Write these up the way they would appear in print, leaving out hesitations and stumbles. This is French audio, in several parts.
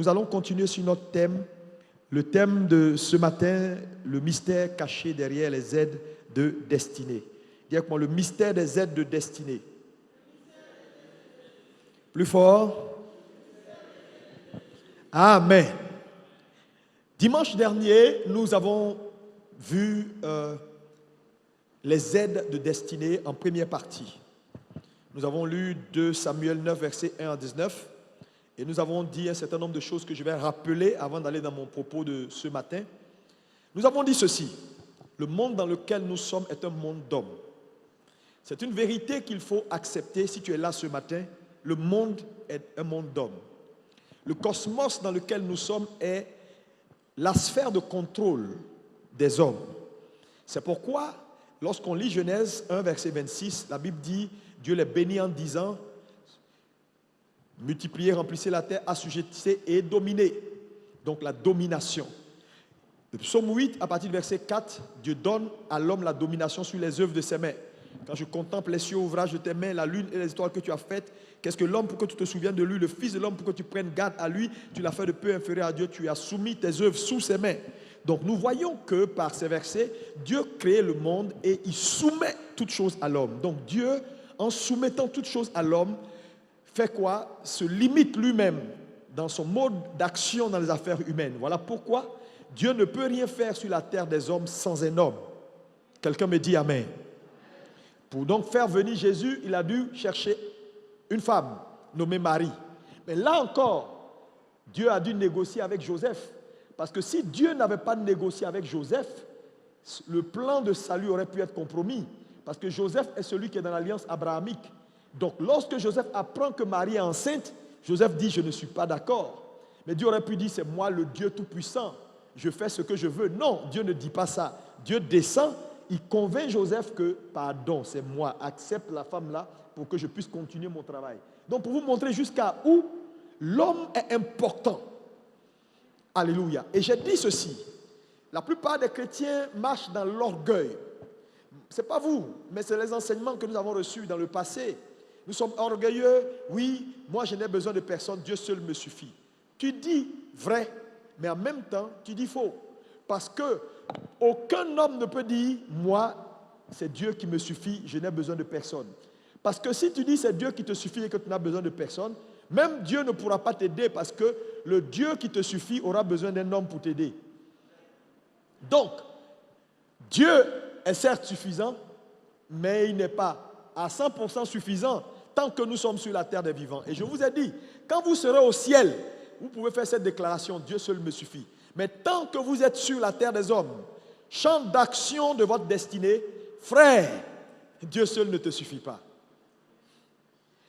Nous allons continuer sur notre thème. Le thème de ce matin, le mystère caché derrière les aides de destinée. Dis avec moi, le mystère des aides de destinée. Plus fort. Amen. Dimanche dernier, nous avons vu les aides de destinée en première partie. Nous avons lu 2 Samuel 9, versets 1 à 19. Et nous avons dit un certain nombre de choses que je vais rappeler avant d'aller dans mon propos de ce matin. Nous avons dit ceci: le monde dans lequel nous sommes est un monde d'hommes. C'est une vérité qu'il faut accepter si tu es là ce matin. Le monde est un monde d'hommes. Le cosmos dans lequel nous sommes est la sphère de contrôle des hommes. C'est pourquoi, lorsqu'on lit Genèse 1, verset 26, la Bible dit, Dieu les bénit en disant, multipliez, remplissez la terre, assujettissez et dominez. Donc la domination. Le psaume 8, à partir du verset 4, Dieu donne à l'homme la domination sur les œuvres de ses mains. Quand je contemple les cieux, ouvrages de tes mains, la lune et les étoiles que tu as faites, qu'est-ce que l'homme pour que tu te souviennes de lui, le fils de l'homme pour que tu prennes garde à lui, tu l'as fait de peu inférieur à Dieu, tu as soumis tes œuvres sous ses mains. Donc nous voyons que par ces versets, Dieu crée le monde et il soumet toutes choses à l'homme. Donc Dieu, en soumettant toutes choses à l'homme, fait quoi? Se limite lui-même dans son mode d'action dans les affaires humaines. Voilà pourquoi Dieu ne peut rien faire sur la terre des hommes sans un homme. Quelqu'un me dit Amen. Pour donc faire venir Jésus, il a dû chercher une femme nommée Marie. Mais là encore, Dieu a dû négocier avec Joseph. Parce que si Dieu n'avait pas négocié avec Joseph, le plan de salut aurait pu être compromis. Parce que Joseph est celui qui est dans l'alliance abrahamique. Donc lorsque Joseph apprend que Marie est enceinte, Joseph dit, je ne suis pas d'accord. Mais Dieu aurait pu dire, c'est moi le Dieu Tout-Puissant. Je fais ce que je veux. Non, Dieu ne dit pas ça. Dieu descend. Il convainc Joseph que, pardon, c'est moi, accepte la femme là pour que je puisse continuer mon travail. Donc pour vous montrer jusqu'à où l'homme est important. Alléluia. Et j'ai dit ceci, la plupart des chrétiens marchent dans l'orgueil. Ce n'est pas vous, mais c'est les enseignements que nous avons reçus dans le passé. Nous sommes orgueilleux, oui, moi je n'ai besoin de personne, Dieu seul me suffit. Tu dis vrai, mais en même temps, tu dis faux. Parce que aucun homme ne peut dire, moi, c'est Dieu qui me suffit, je n'ai besoin de personne. Parce que si tu dis c'est Dieu qui te suffit et que tu n'as besoin de personne, même Dieu ne pourra pas t'aider parce que le Dieu qui te suffit aura besoin d'un homme pour t'aider. Donc, Dieu est certes suffisant, mais il n'est pas à 100% suffisant tant que nous sommes sur la terre des vivants. Et je vous ai dit, quand vous serez au ciel, vous pouvez faire cette déclaration, Dieu seul me suffit. Mais tant que vous êtes sur la terre des hommes, champ d'action de votre destinée, frère, Dieu seul ne te suffit pas.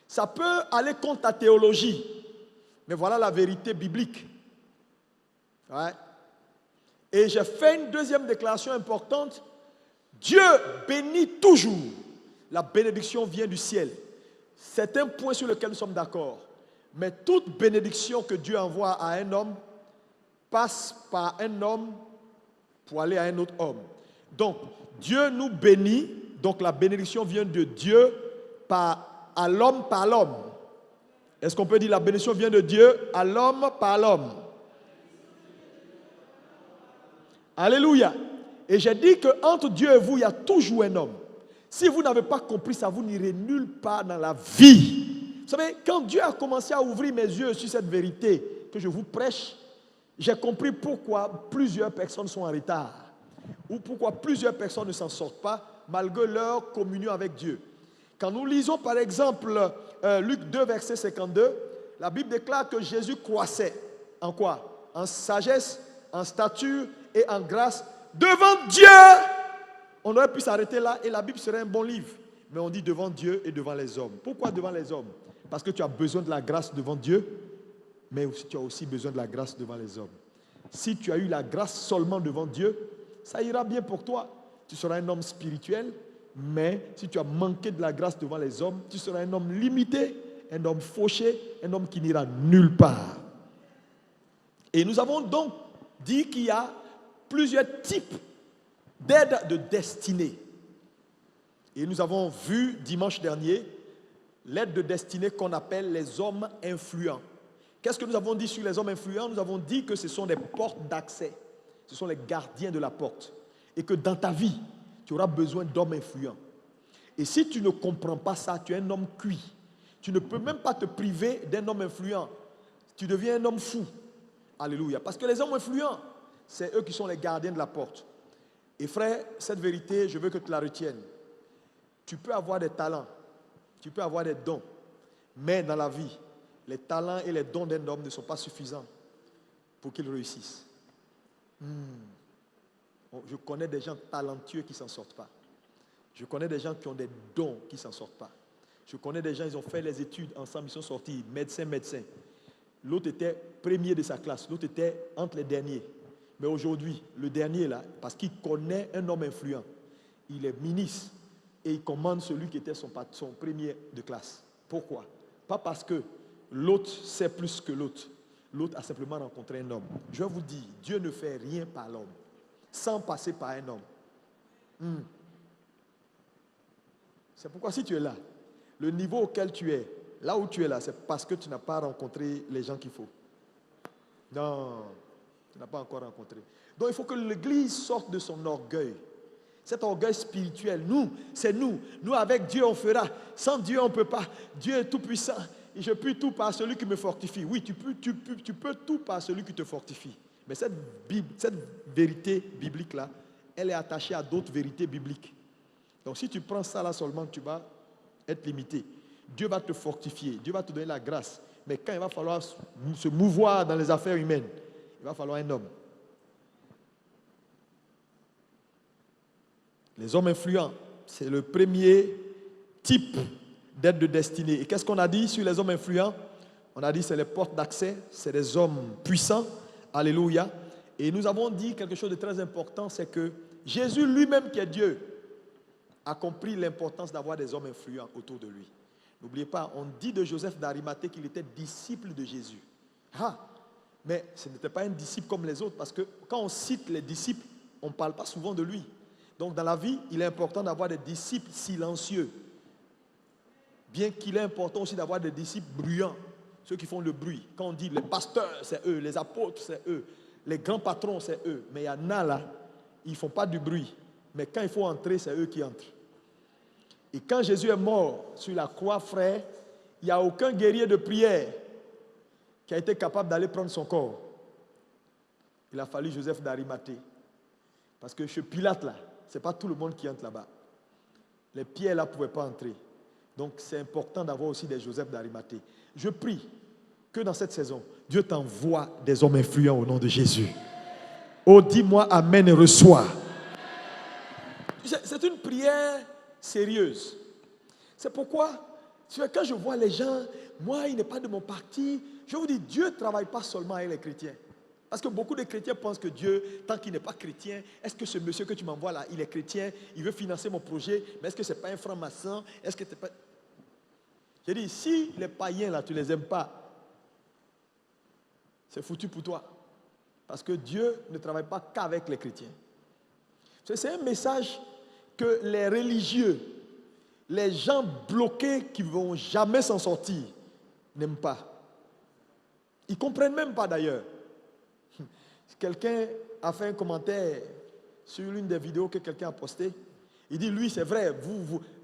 Ça peut aller contre ta théologie, mais voilà la vérité biblique. Ouais. Et j'ai fait une deuxième déclaration importante. Dieu bénit toujours. La bénédiction vient du ciel. C'est un point sur lequel nous sommes d'accord. Mais toute bénédiction que Dieu envoie à un homme passe par un homme pour aller à un autre homme. Donc, Dieu nous bénit. Donc, la bénédiction vient de Dieu à l'homme par l'homme. Est-ce qu'on peut dire la bénédiction vient de Dieu à l'homme par l'homme? Alléluia. Et j'ai dit qu'entre Dieu et vous, il y a toujours un homme. Si vous n'avez pas compris ça, vous n'irez nulle part dans la vie. Vous savez, quand Dieu a commencé à ouvrir mes yeux sur cette vérité que je vous prêche, j'ai compris pourquoi plusieurs personnes sont en retard. Ou pourquoi plusieurs personnes ne s'en sortent pas malgré leur communion avec Dieu. Quand nous lisons par exemple Luc 2, verset 52, la Bible déclare que Jésus croissait. En quoi? En sagesse, en stature et en grâce devant Dieu. On aurait pu s'arrêter là et la Bible serait un bon livre. Mais on dit devant Dieu et devant les hommes. Pourquoi devant les hommes? Parce que tu as besoin de la grâce devant Dieu, mais tu as aussi besoin de la grâce devant les hommes. Si tu as eu la grâce seulement devant Dieu, ça ira bien pour toi. Tu seras un homme spirituel, mais si tu as manqué de la grâce devant les hommes, tu seras un homme limité, un homme fauché, un homme qui n'ira nulle part. Et nous avons donc dit qu'il y a plusieurs types d'aide de destinée. Et nous avons vu dimanche dernier l'aide de destinée qu'on appelle les hommes influents. Qu'est-ce que nous avons dit sur les hommes influents? Nous avons dit que ce sont des portes d'accès. Ce sont les gardiens de la porte. Et que dans ta vie, tu auras besoin d'hommes influents. Et si tu ne comprends pas ça, tu es un homme cuit. Tu ne peux même pas te priver d'un homme influent. Tu deviens un homme fou. Alléluia. Parce que les hommes influents, c'est eux qui sont les gardiens de la porte. Et frère, cette vérité, je veux que tu la retiennes. Tu peux avoir des talents, tu peux avoir des dons, mais dans la vie, les talents et les dons d'un homme ne sont pas suffisants pour qu'il réussisse. Je connais des gens talentueux qui ne s'en sortent pas. Je connais des gens qui ont des dons qui ne s'en sortent pas. Je connais des gens, ils ont fait les études ensemble, ils sont sortis, médecin. L'autre était premier de sa classe, l'autre était entre les derniers. Mais aujourd'hui, le dernier là, parce qu'il connaît un homme influent, il est ministre et il commande celui qui était son premier de classe. Pourquoi? Pas parce que l'autre sait plus que l'autre. L'autre a simplement rencontré un homme. Je vous dis, Dieu ne fait rien par l'homme, sans passer par un homme. C'est pourquoi si tu es là, le niveau auquel tu es, là où tu es là, c'est parce que tu n'as pas rencontré les gens qu'il faut. Non, tu n'as pas encore rencontré. Donc il faut que l'Église sorte de son orgueil. Cet orgueil spirituel, c'est nous. Nous, avec Dieu, on fera. Sans Dieu, on ne peut pas. Dieu est tout puissant. Et je puis tout par celui qui me fortifie. Oui, tu peux tout par celui qui te fortifie. Mais cette vérité biblique-là, elle est attachée à d'autres vérités bibliques. Donc si tu prends ça là seulement, tu vas être limité. Dieu va te fortifier. Dieu va te donner la grâce. Mais quand il va falloir se mouvoir dans les affaires humaines, il va falloir un homme. Les hommes influents, c'est le premier type d'aide de destinée. Et qu'est-ce qu'on a dit sur les hommes influents? On a dit que c'est les portes d'accès, c'est des hommes puissants. Alléluia. Et nous avons dit quelque chose de très important, c'est que Jésus lui-même qui est Dieu a compris l'importance d'avoir des hommes influents autour de lui. N'oubliez pas, on dit de Joseph d'Arimathée qu'il était disciple de Jésus. Mais ce n'était pas un disciple comme les autres, parce que quand on cite les disciples, on ne parle pas souvent de lui. Donc dans la vie, il est important d'avoir des disciples silencieux. Bien qu'il est important aussi d'avoir des disciples bruyants, ceux qui font le bruit. Quand on dit les pasteurs, c'est eux, les apôtres, c'est eux, les grands patrons, c'est eux. Mais il y en a là, ils ne font pas du bruit. Mais quand il faut entrer, c'est eux qui entrent. Et quand Jésus est mort sur la croix, frère, il n'y a aucun guerrier de prière qui a été capable d'aller prendre son corps. Il a fallu Joseph d'Arimathée. Parce que chez Pilate, là, ce n'est pas tout le monde qui entre là-bas. Les pierres, là, ne pouvaient pas entrer. Donc, c'est important d'avoir aussi des Joseph d'Arimathée. Je prie que dans cette saison, Dieu t'envoie des hommes influents au nom de Jésus. Oh, dis-moi Amen et reçois. C'est une prière sérieuse. C'est pourquoi, quand je vois les gens, moi, il n'est pas de mon parti, je vous dis, Dieu ne travaille pas seulement avec les chrétiens. Parce que beaucoup de chrétiens pensent que Dieu, tant qu'il n'est pas chrétien, est-ce que ce monsieur que tu m'envoies là, il est chrétien, il veut financer mon projet, mais est-ce que ce n'est pas un franc-maçon? Est-ce que c'est pas... J'ai dit, si les païens là, tu ne les aimes pas, c'est foutu pour toi. Parce que Dieu ne travaille pas qu'avec les chrétiens. C'est un message que les religieux, les gens bloqués qui ne vont jamais s'en sortir, n'aiment pas. Ils ne comprennent même pas d'ailleurs. Quelqu'un a fait un commentaire sur l'une des vidéos que quelqu'un a postées. Il dit, lui, c'est vrai,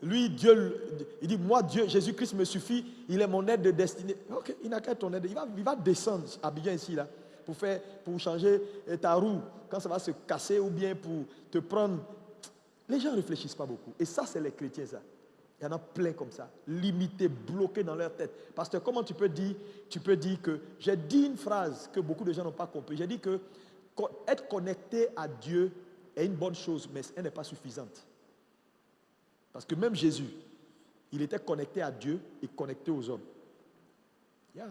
lui, Dieu, il dit, moi, Dieu, Jésus-Christ me suffit, il est mon aide de destinée. Ok, il n'a qu'à être ton aide. Il va descendre à Abidjan ici, là, pour changer ta roue quand ça va se casser ou bien pour te prendre. Les gens ne réfléchissent pas beaucoup. Et ça, c'est les chrétiens, ça. Il y en a plein comme ça, limités, bloqués dans leur tête. Parce que comment tu peux dire que... J'ai dit une phrase que beaucoup de gens n'ont pas compris. J'ai dit que être connecté à Dieu est une bonne chose, mais elle n'est pas suffisante. Parce que même Jésus, il était connecté à Dieu et connecté aux hommes. Yeah.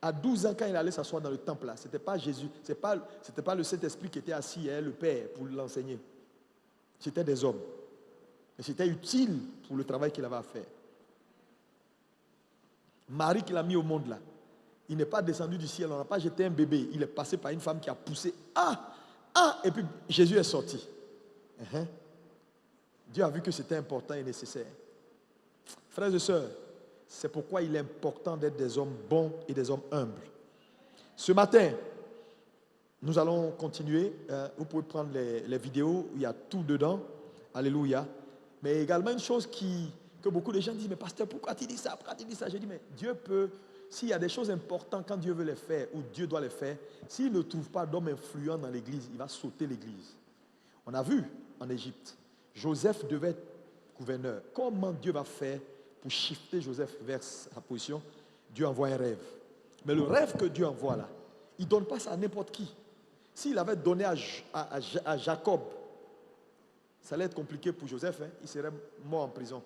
À 12 ans, quand il allait s'asseoir dans le temple, ce n'était pas Jésus, ce n'était pas le Saint-Esprit qui était assis, le Père, pour l'enseigner. C'était des hommes. Et c'était utile pour le travail qu'il avait à faire. Marie qu'il a mis au monde là, il n'est pas descendu du ciel, on n'a pas jeté un bébé, il est passé par une femme qui a poussé. Et puis Jésus est sorti. Dieu a vu que c'était important et nécessaire. Frères et sœurs, c'est pourquoi il est important d'être des hommes bons et des hommes humbles. Ce matin, nous allons continuer. Vous pouvez prendre les vidéos, il y a tout dedans. Alléluia. Mais également une chose que beaucoup de gens disent, mais pasteur, pourquoi tu dis ça? Pourquoi tu dis ça? Je dis, mais Dieu peut, s'il y a des choses importantes, quand Dieu veut les faire, ou Dieu doit les faire, s'il ne trouve pas d'homme influent dans l'église, il va sauter l'église. On a vu en Égypte, Joseph devait être gouverneur. Comment Dieu va faire pour shifter Joseph vers sa position? Dieu envoie un rêve. Mais le rêve que Dieu envoie là, il ne donne pas ça à n'importe qui. S'il avait donné à Jacob, ça allait être compliqué pour Joseph, hein? Il serait mort en prison.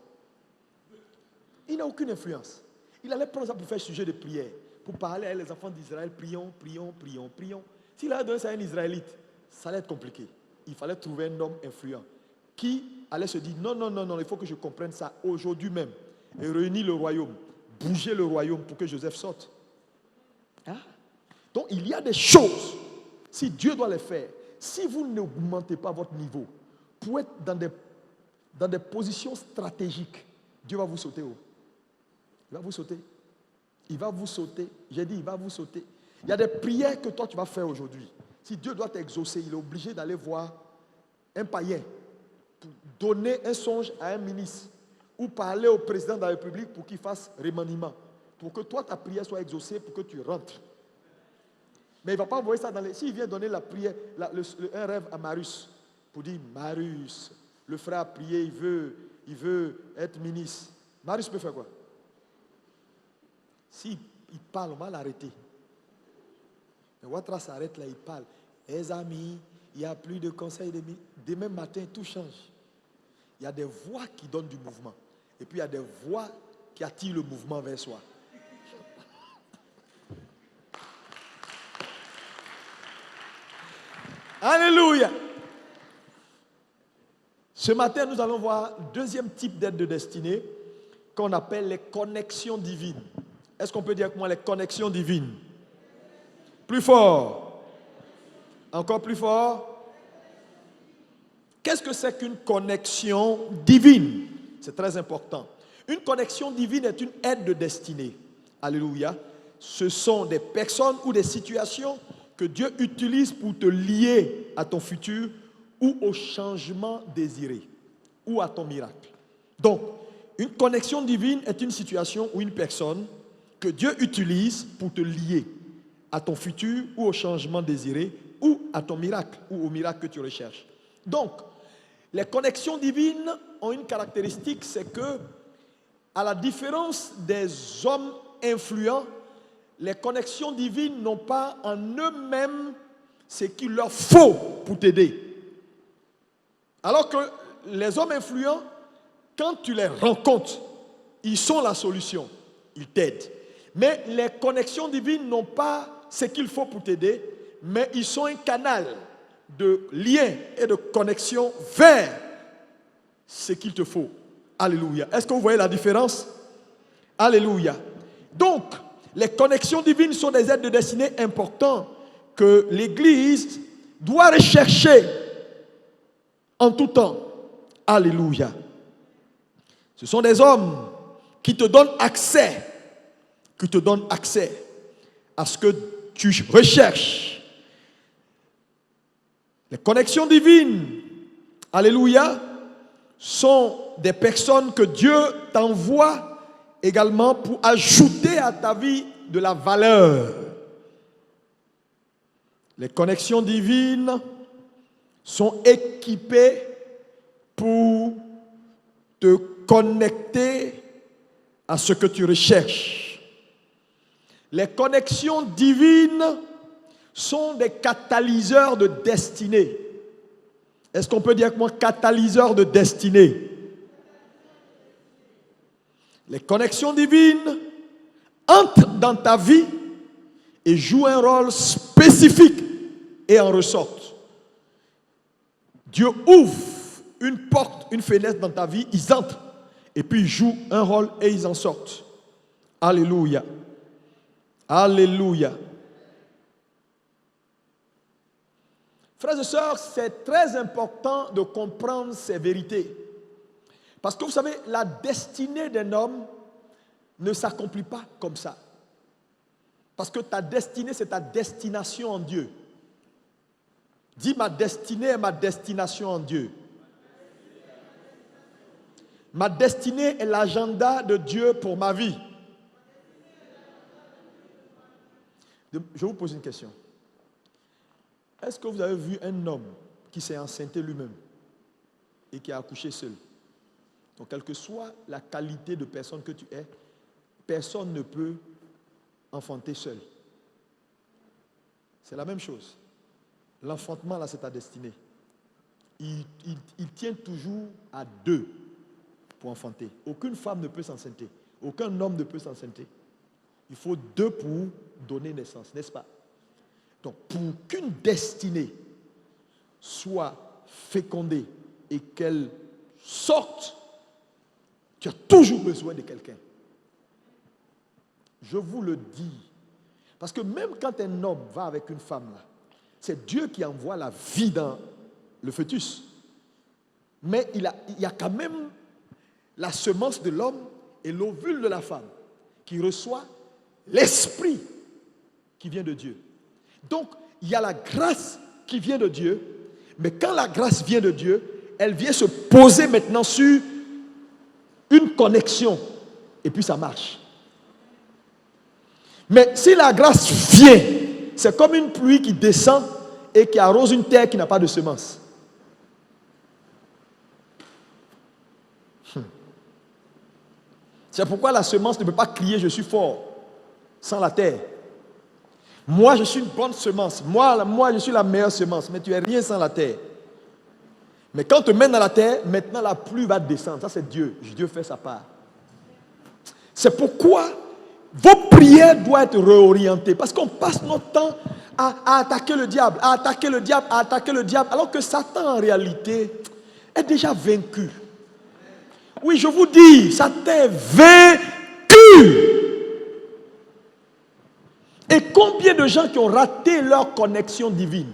Il n'a aucune influence. Il allait prendre ça pour faire sujet de prière, pour parler à les enfants d'Israël, prions, prions, prions, prions. S'il avait donné ça à un Israélite, ça allait être compliqué. Il fallait trouver un homme influent qui allait se dire, non, non, non, non, il faut que je comprenne ça aujourd'hui même. Et réunir le royaume, bouger le royaume pour que Joseph sorte. Hein? Donc il y a des choses, si Dieu doit les faire, si vous n'augmentez pas votre niveau, pour être dans des positions stratégiques, Dieu va vous sauter haut. Il va vous sauter. Il va vous sauter. J'ai dit, il va vous sauter. Il y a des prières que toi tu vas faire aujourd'hui. Si Dieu doit t'exaucer, il est obligé d'aller voir un païen pour donner un songe à un ministre ou parler au président de la République pour qu'il fasse remaniement. Pour que toi, ta prière soit exaucée, pour que tu rentres. Mais il ne va pas envoyer ça dans les... S'il vient donner la prière, un rêve à Marius, pour dire, Marius, le frère a prié, il veut être ministre. Marius peut faire quoi? S'il parle, on va l'arrêter. Mais Ouattara s'arrête là, il parle. Les amis, il n'y a plus de conseil de ministre. Demain matin, tout change. Il y a des voix qui donnent du mouvement. Et puis il y a des voix qui attirent le mouvement vers soi. Alléluia. Ce matin, nous allons voir le deuxième type d'aide de destinée qu'on appelle les connexions divines. Est-ce qu'on peut dire avec moi les connexions divines? Plus fort. Encore plus fort. Qu'est-ce que c'est qu'une connexion divine? C'est très important. Une connexion divine est une aide de destinée. Alléluia. Ce sont des personnes ou des situations que Dieu utilise pour te lier à ton futur ou au changement désiré ou à ton miracle. Donc, une connexion divine est une situation ou une personne que Dieu utilise pour te lier à ton futur ou au changement désiré ou à ton miracle ou au miracle que tu recherches. Donc, les connexions divines ont une caractéristique, c'est que, à la différence des hommes influents, les connexions divines n'ont pas en eux-mêmes ce qu'il leur faut pour t'aider. Alors que les hommes influents, quand tu les rencontres, ils sont la solution, ils t'aident. Mais les connexions divines n'ont pas ce qu'il faut pour t'aider, mais ils sont un canal de lien et de connexion vers ce qu'il te faut. Alléluia. Est-ce que vous voyez la différence? Alléluia. Donc, les connexions divines sont des aides de destinée importantes que l'Église doit rechercher en tout temps. Alléluia. Ce sont des hommes qui te donnent accès, à ce que tu recherches. Les connexions divines, alléluia, sont des personnes que Dieu t'envoie également pour ajouter à ta vie de la valeur. Les connexions divines sont équipées pour te connecter à ce que tu recherches. Les connexions divines sont des catalyseurs de destinée. Est-ce qu'on peut dire avec moi catalyseur de destinée? Les connexions divines entrent dans ta vie et jouent un rôle spécifique et en ressortent. Dieu ouvre une porte, une fenêtre dans ta vie, ils entrent et puis ils jouent un rôle et ils en sortent. Alléluia. Alléluia. Frères et sœurs, c'est très important de comprendre ces vérités. Parce que vous savez, la destinée d'un homme ne s'accomplit pas comme ça. Parce que ta destinée, c'est ta destination en Dieu. Dis, ma destinée est ma destination en Dieu. Ma destinée est l'agenda de Dieu pour ma vie. Je vous pose une question. Est-ce que vous avez vu un homme qui s'est enceinté lui-même et qui a accouché seul? Donc, quelle que soit la qualité de personne que tu es, personne ne peut enfanter seul. C'est la même chose. L'enfantement, là, c'est ta destinée. Il tient toujours à deux pour enfanter. Aucune femme ne peut s'enceinte. Aucun homme ne peut s'enceinte. Il faut deux pour donner naissance, n'est-ce pas? Donc, pour qu'une destinée soit fécondée et qu'elle sorte, tu as toujours besoin de quelqu'un. Je vous le dis. Parce que même quand un homme va avec une femme, là, c'est Dieu qui envoie la vie dans le fœtus. Mais il y a quand même la semence de l'homme et l'ovule de la femme qui reçoit l'esprit qui vient de Dieu. Donc, il y a la grâce qui vient de Dieu, mais quand la grâce vient de Dieu, elle vient se poser maintenant sur une connexion, et puis ça marche. Mais si la grâce vient, c'est comme une pluie qui descend et qui arrose une terre qui n'a pas de semence. C'est pourquoi la semence ne peut pas crier « je suis fort » sans la terre. Moi, je suis une bonne semence. Moi, je suis la meilleure semence. Mais tu es rien sans la terre. Mais quand on te met dans la terre, maintenant la pluie va descendre. Ça, c'est Dieu. Dieu fait sa part. C'est pourquoi vos prières doivent être réorientées. Parce qu'on passe notre temps à attaquer le diable, à attaquer le diable, à attaquer le diable. Alors que Satan, en réalité, est déjà vaincu. Oui, je vous dis, Satan est vaincu. Et combien de gens qui ont raté leur connexion divine?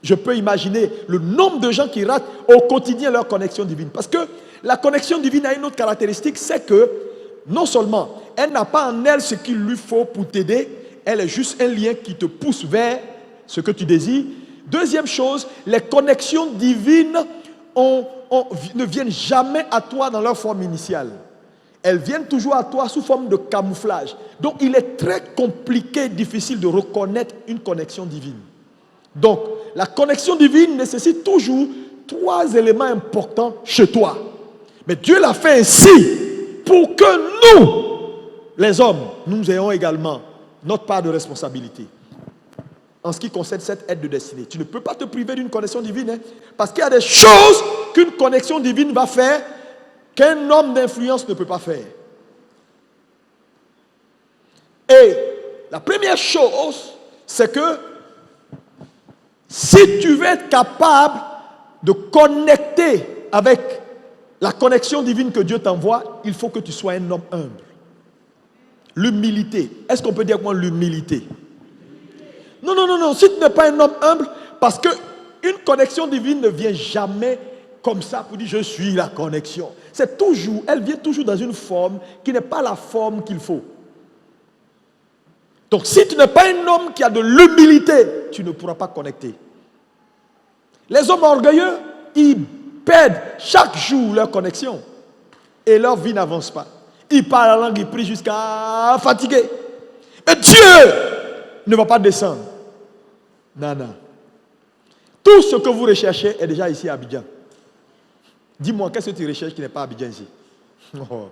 Je peux imaginer le nombre de gens qui ratent au quotidien leur connexion divine. Parce que la connexion divine a une autre caractéristique, c'est que non seulement elle n'a pas en elle ce qu'il lui faut pour t'aider, elle est juste un lien qui te pousse vers ce que tu désires. Deuxième chose, les connexions divines ne viennent jamais à toi dans leur forme initiale. Elles viennent toujours à toi sous forme de camouflage. Donc, il est très compliqué, difficile de reconnaître une connexion divine. Donc, la connexion divine nécessite toujours trois éléments importants chez toi. Mais Dieu l'a fait ainsi pour que nous, les hommes, nous ayons également notre part de responsabilité. En ce qui concerne cette aide de destinée, tu ne peux pas te priver d'une connexion divine, hein, parce qu'il y a des choses qu'une connexion divine va faire qu'un homme d'influence ne peut pas faire. Et la première chose, c'est que si tu veux être capable de connecter avec la connexion divine que Dieu t'envoie, il faut que tu sois un homme humble. L'humilité. Est-ce qu'on peut dire quoi l'humilité? Non, non, non, non. Si tu n'es pas un homme humble, parce qu'une connexion divine ne vient jamais comme ça pour dire je suis la connexion. C'est toujours, elle vient toujours dans une forme qui n'est pas la forme qu'il faut. Donc si tu n'es pas un homme qui a de l'humilité, tu ne pourras pas connecter. Les hommes orgueilleux, ils perdent chaque jour leur connexion et leur vie n'avance pas. Ils parlent la langue, ils prient jusqu'à fatiguer. Et Dieu ne va pas descendre. Non, non. Tout ce que vous recherchez est déjà ici à Abidjan. Dis-moi, qu'est-ce que tu recherches qui n'est pas à Abidjan ici? Oh.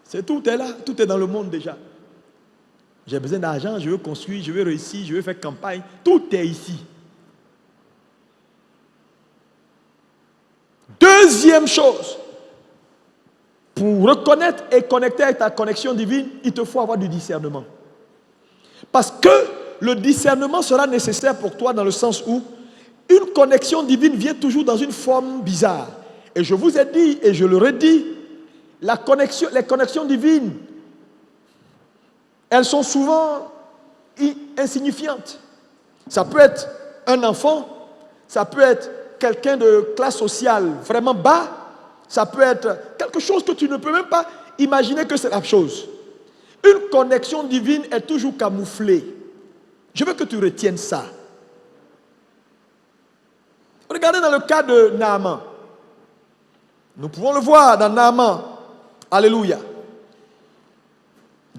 C'est tout est là, tout est dans le monde déjà. J'ai besoin d'argent, je veux construire, je veux réussir, je veux faire campagne. Tout est ici. Deuxième chose, pour reconnaître et connecter avec ta connexion divine, il te faut avoir du discernement. Parce que le discernement sera nécessaire pour toi dans le sens où une connexion divine vient toujours dans une forme bizarre. Et je vous ai dit, et je le redis, les connexions divines, elles sont souvent insignifiantes. Ça peut être un enfant, ça peut être quelqu'un de classe sociale vraiment bas, Ça peut être quelque chose que tu ne peux même pas imaginer que c'est la chose. Une connexion divine est toujours camouflée. Je veux que tu retiennes ça. Regardez dans le cas de Naaman. Nous pouvons le voir dans Naaman. Alléluia.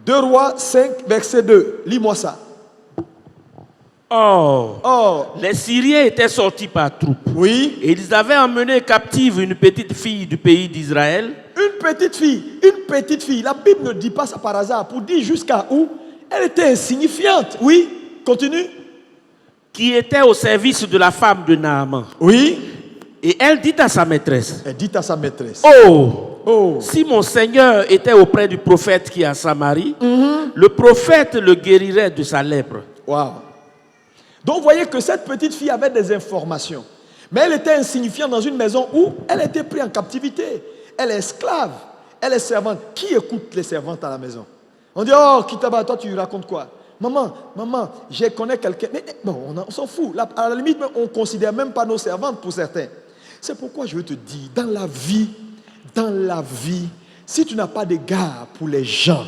2 Rois 5, verset 2. Lis-moi ça. Or, les Syriens étaient sortis par troupes. Oui. Et ils avaient emmené captive une petite fille du pays d'Israël. Une petite fille. La Bible ne dit pas ça par hasard. Pour dire jusqu'à où elle était insignifiante. Oui, continue. Qui était au service de la femme de Naaman. Oui. Et elle dit à sa maîtresse. Elle dit à sa maîtresse. Oh, si mon Seigneur était auprès du prophète qui est à Samarie, le prophète le guérirait de sa lèpre. Waouh. Donc vous voyez que cette petite fille avait des informations. Mais elle était insignifiante dans une maison où elle était prise en captivité. Elle est esclave. Elle est servante. Qui écoute les servantes à la maison? On dit, oh, Kitaba, toi tu racontes quoi? Maman, je connais quelqu'un. Mais bon, on s'en fout. Là, à la limite, on ne considère même pas nos servantes pour certains. C'est pourquoi je veux te dire, dans la vie, si tu n'as pas d'égard pour les gens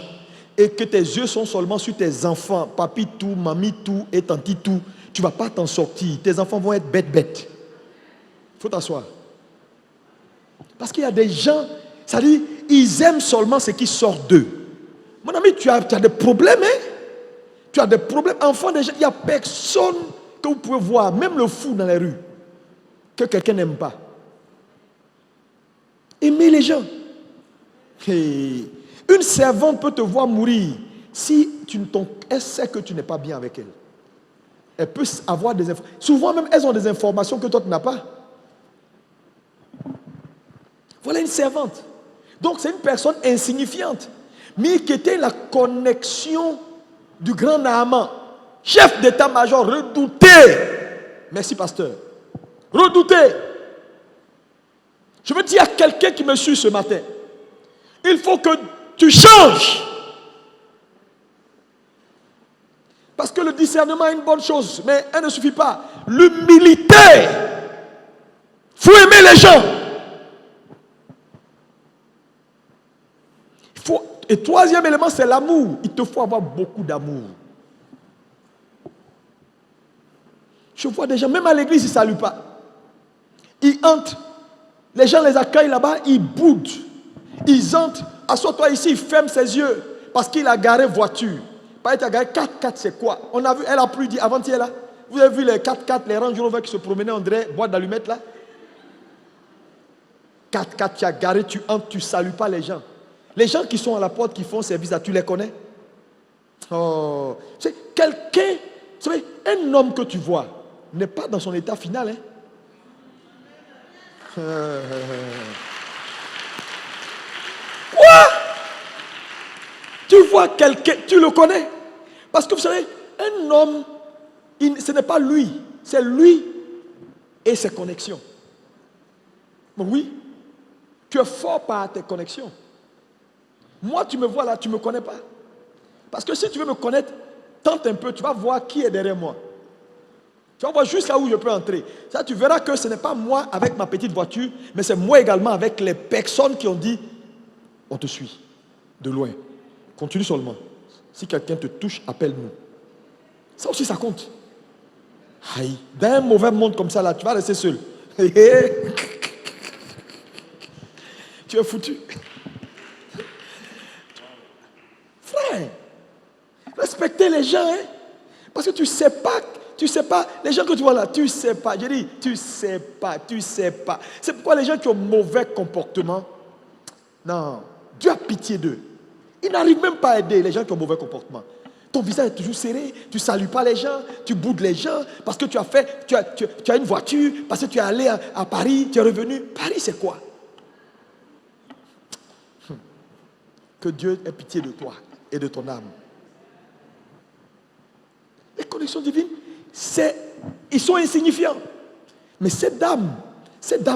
et que tes yeux sont seulement sur tes enfants, papi tout, mamie tout et tanti tout, tu ne vas pas t'en sortir. Tes enfants vont être bêtes. Il faut t'asseoir. Parce qu'il y a des gens, ça dit, ils aiment seulement ce qui sort d'eux. Mon ami, tu as des problèmes, hein? Tu as des problèmes. Enfants, déjà, il n'y a personne que vous pouvez voir, même le fou dans les rues, que quelqu'un n'aime pas. Aimez les gens. Hey. Une servante peut te voir mourir si elle sait que tu n'es pas bien avec elle. Elle peut avoir des informations. Souvent même, elles ont des informations que toi tu n'as pas. Voilà une servante. Donc c'est une personne insignifiante, mais qui était la connexion du grand Naaman, chef d'état-major redouté. Merci pasteur. Redouté. Je veux dire à quelqu'un qui me suit ce matin, il faut que tu changes. Parce que le discernement est une bonne chose, mais elle ne suffit pas. L'humilité. Il faut aimer les gens. Et troisième élément, c'est l'amour. Il te faut avoir beaucoup d'amour. Je vois des gens, même à l'église, ils ne saluent pas. Ils entrent. Les gens les accueillent là-bas, ils boudent. Ils entrent. Assois-toi ici, il ferme ses yeux. Parce qu'il a garé voiture. Pas il a garé 4x4, c'est quoi? On a vu, elle a plu dit avant-hier là. Vous avez vu les 4x4, les Range Rover qui se promenaient, on dirait boîte d'allumettes là? 4x4, tu as garé, tu entres, tu ne salues pas les gens. Les gens qui sont à la porte, qui font service, là, tu les connais? Oh, c'est quelqu'un, vous savez, un homme que tu vois n'est pas dans son état final. Hein? Quoi? Tu vois quelqu'un, tu le connais? Parce que vous savez, un homme, ce n'est pas lui, c'est lui et ses connexions. Bon, oui, tu es fort par tes connexions. Moi, tu me vois là, tu ne me connais pas. Parce que si tu veux me connaître, tente un peu, tu vas voir qui est derrière moi. Tu vas voir jusqu'à où je peux entrer. Ça, tu verras que ce n'est pas moi avec ma petite voiture, mais c'est moi également avec les personnes qui ont dit, on te suit, de loin. Continue seulement. Si quelqu'un te touche, appelle-nous. Ça aussi, ça compte. Aïe. Dans un mauvais monde comme ça, là, tu vas rester seul. Tu es foutu. Frère, respectez les gens, hein? Parce que tu sais pas, les gens que tu vois là, tu sais pas. J'ai dit, tu sais pas. C'est pourquoi les gens qui ont mauvais comportement, non, Dieu a pitié d'eux. Il n'arrive même pas à aider les gens qui ont mauvais comportement. Ton visage est toujours serré, tu ne salues pas les gens, tu boudes les gens, parce que tu as une voiture, parce que tu es allé à Paris, tu es revenu. Paris, c'est quoi? Que Dieu ait pitié de toi et de ton âme. Les connexions divines, ils sont insignifiants. Mais cette dame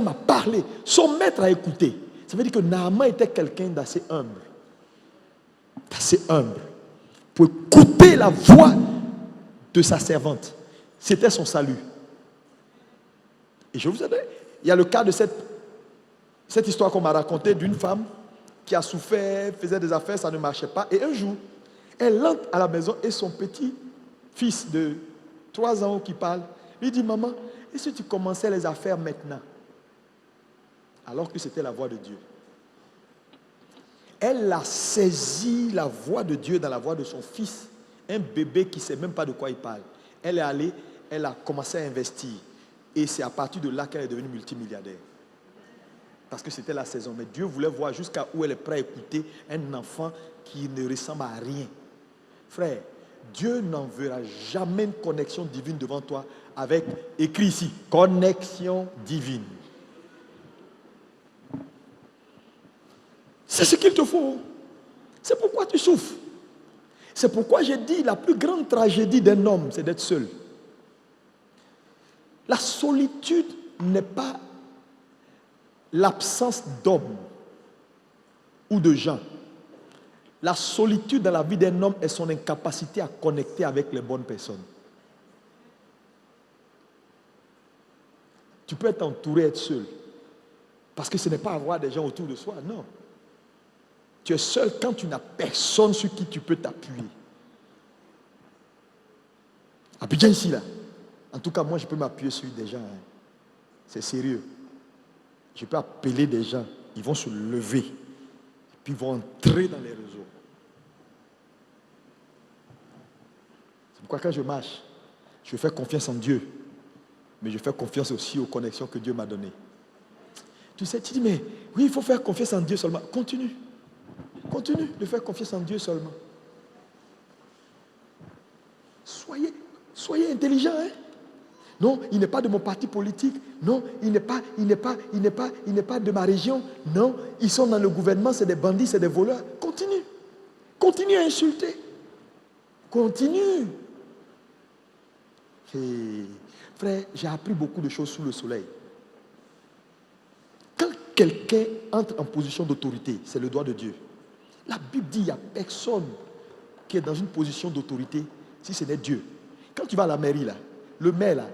a parlé, son maître a écouté. Ça veut dire que Naaman était quelqu'un d'assez humble. Pour écouter la voix de sa servante. C'était son salut. Et je vous ai dit, il y a le cas de cette Cette histoire qu'on m'a racontée d'une femme qui a souffert, faisait des affaires, ça ne marchait pas. Et un jour, elle entre à la maison et son petit fils de 3 ans qui parle, lui dit, maman, et si tu commençais les affaires maintenant? Alors que c'était la voix de Dieu. Elle a saisi la voix de Dieu dans la voix de son fils, un bébé qui ne sait même pas de quoi il parle. Elle est allée, elle a commencé à investir. Et c'est à partir de là qu'elle est devenue multimilliardaire. Parce que c'était la saison. Mais Dieu voulait voir jusqu'à où elle est prête à écouter un enfant qui ne ressemble à rien. Frère, Dieu n'enverra jamais une connexion divine devant toi avec, écrit ici, connexion divine. C'est ce qu'il te faut. C'est pourquoi tu souffres. C'est pourquoi j'ai dit la plus grande tragédie d'un homme, c'est d'être seul. La solitude n'est pas l'absence d'hommes ou de gens. La solitude dans la vie d'un homme est son incapacité à connecter avec les bonnes personnes. Tu peux être entouré, être seul. Parce que ce n'est pas avoir des gens autour de soi, non. Tu es seul quand tu n'as personne sur qui tu peux t'appuyer. Abidjan ici, là. En tout cas, moi, je peux m'appuyer sur des gens. Hein. C'est sérieux. Je peux appeler des gens. Ils vont se lever. Et puis, ils vont entrer dans les réseaux. C'est pourquoi, quand je marche, je fais confiance en Dieu. Mais je fais confiance aussi aux connexions que Dieu m'a données. Tu sais, tu dis, mais oui, il faut faire confiance en Dieu seulement. Continue. Continue de faire confiance en Dieu seulement. Soyez intelligents, hein? Non, il n'est pas de mon parti politique. Non, il n'est pas de ma région. Non, ils sont dans le gouvernement, c'est des bandits, c'est des voleurs. Continue. Continue à insulter. Continue. Et, frère, j'ai appris beaucoup de choses sous le soleil. Quand quelqu'un entre en position d'autorité, c'est le doigt de Dieu. La Bible dit qu'il n'y a personne qui est dans une position d'autorité si ce n'est Dieu. Quand tu vas à la mairie, là, le maire, là,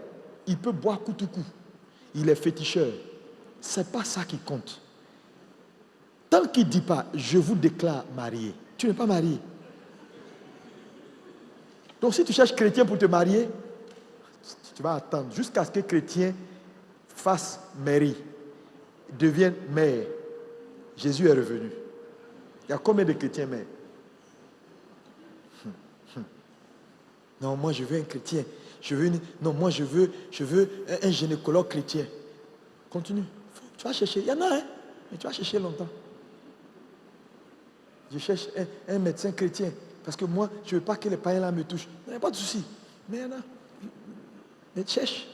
il peut boire coup tout coup. Il est féticheur. Ce n'est pas ça qui compte. Tant qu'il ne dit pas, je vous déclare marié, tu n'es pas marié. Donc si tu cherches chrétien pour te marier, tu vas attendre jusqu'à ce que chrétien fasse mairie, devienne maire. Jésus est revenu. Il y a combien de chrétiens maires? Non, moi je veux un chrétien. Non, moi je veux un gynécologue chrétien. Continue. Tu vas chercher. Il y en a, hein? Mais tu vas chercher longtemps. Je cherche un médecin chrétien. Parce que moi, je ne veux pas que les païens là me touchent. Il n'y a pas de souci. Mais il y en a. Mais cherche.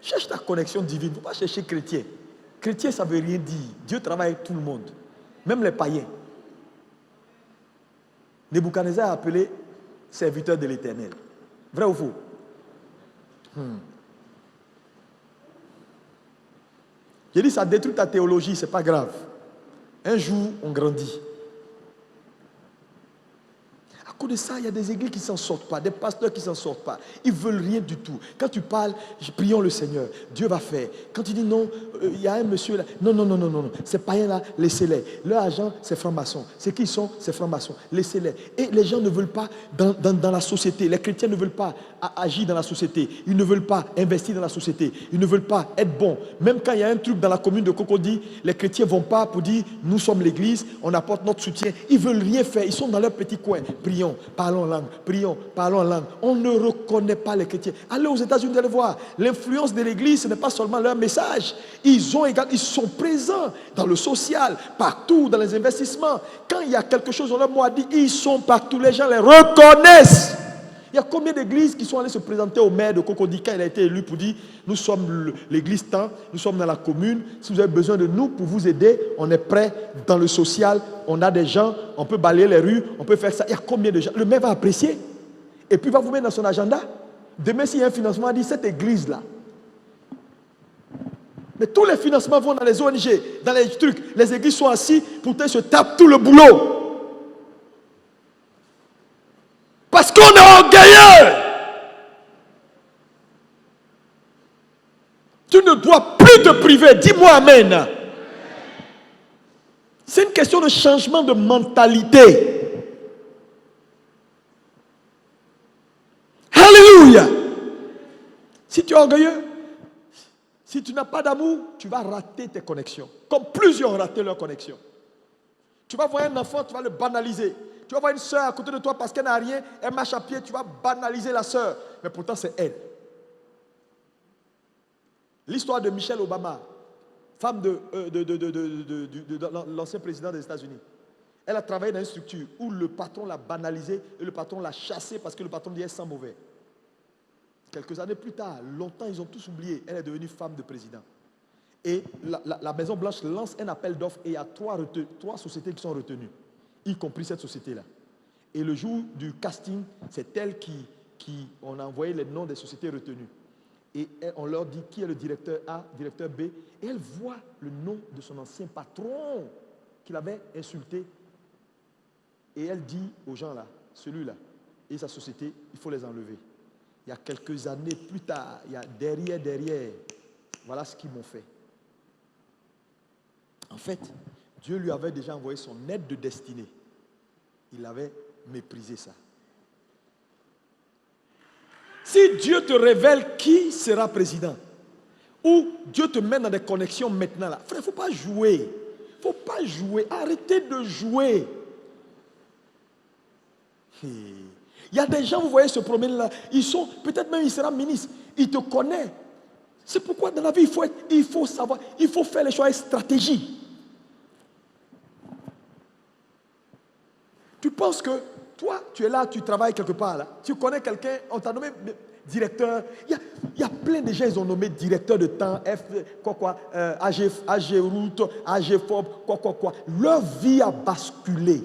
Cherche ta connexion divine. Il ne faut pas chercher chrétien. Chrétien, ça ne veut rien dire. Dieu travaille avec tout le monde. Même les païens. Nebuchadnezzar a appelé serviteur de l'Éternel. Vrai ou faux? J'ai dit, ça détruit ta théologie, ce n'est pas grave. Un jour, on grandit. À cause de ça, il y a des églises qui ne s'en sortent pas, des pasteurs qui ne s'en sortent pas. Ils ne veulent rien du tout. Quand tu parles, prions le Seigneur, Dieu va faire. Quand tu dis non, il y a un monsieur là, non. Ces païens-là, laissez-les. Leur agent, c'est franc-maçon. C'est qui ils sont? C'est franc-maçon. Laissez-les. Et les gens ne veulent pas dans la société. Les chrétiens ne veulent pas agir dans la société. Ils ne veulent pas investir dans la société. Ils ne veulent pas être bons. Même quand il y a un truc dans la commune de Cocody, les chrétiens ne vont pas pour dire, nous sommes l'église, on apporte notre soutien. Ils ne veulent rien faire. Ils sont dans leur petit coin. Prions, parlons en langue. Prions, parlons en langue. On ne reconnaît pas les chrétiens. Allez aux États-Unis, vous allez voir. L'influence de l'église, ce n'est pas seulement leur message. Ils sont présents dans le social, partout, dans les investissements. Quand il y a quelque chose, on leur mot a dit, ils sont partout. Les gens les reconnaissent. Il y a combien d'églises qui sont allées se présenter au maire de Cocody quand il a été élu pour dire, nous sommes l'église temps, nous sommes dans la commune, si vous avez besoin de nous pour vous aider, on est prêt dans le social, on a des gens, on peut balayer les rues, on peut faire ça. Il y a combien de gens? Le maire va apprécier et puis va vous mettre dans son agenda. Demain, s'il y a un financement, il dit, cette église-là. Mais tous les financements vont dans les ONG, dans les trucs. Les églises sont assis, pourtant ils se tapent tout le boulot. Parce qu'on est orgueilleux. Tu ne dois plus te priver. Dis-moi amen. C'est une question de changement de mentalité. Alléluia. Si tu es orgueilleux, si tu n'as pas d'amour, tu vas rater tes connexions. Comme plusieurs ont raté leurs connexions. Tu vas voir un enfant, tu vas le banaliser. Tu vas voir une soeur à côté de toi parce qu'elle n'a rien, elle marche à pied, tu vas banaliser la soeur. Mais pourtant, c'est elle. L'histoire de Michelle Obama, femme de l'ancien président des États-Unis. Elle a travaillé dans une structure où le patron l'a banalisé et le patron l'a chassé parce que le patron dit elle sent mauvais. Quelques années plus tard, longtemps, ils ont tous oublié, elle est devenue femme de président. Et la Maison Blanche lance un appel d'offres et il y a trois sociétés qui sont retenues, y compris cette société-là. Et le jour du casting, c'est elle qui on a envoyé les noms des sociétés retenues. Et on leur dit qui est le directeur A, directeur B. Et elle voit le nom de son ancien patron qu'il avait insulté. Et elle dit aux gens là, celui-là et sa société, il faut les enlever. Il y a quelques années plus tard, il y a derrière, voilà ce qu'ils m'ont fait. En fait, Dieu lui avait déjà envoyé son aide de destinée. Il avait méprisé ça. Si Dieu te révèle qui sera président, ou Dieu te met dans des connexions maintenant là, frère, il ne faut pas jouer. Il ne faut pas jouer. Arrêtez de jouer. Il y a des gens, vous voyez, se promènent là. Ils sont, peut-être même il sera ministre. Il te connaît. C'est pourquoi dans la vie, il faut savoir, il faut faire les choses avec stratégie. Tu penses que toi, tu es là, tu travailles quelque part là. Tu connais quelqu'un, on t'a nommé directeur. Il y a plein de gens, ils ont nommé directeur de temps, AG Route, AG Fob, quoi. Leur vie a basculé.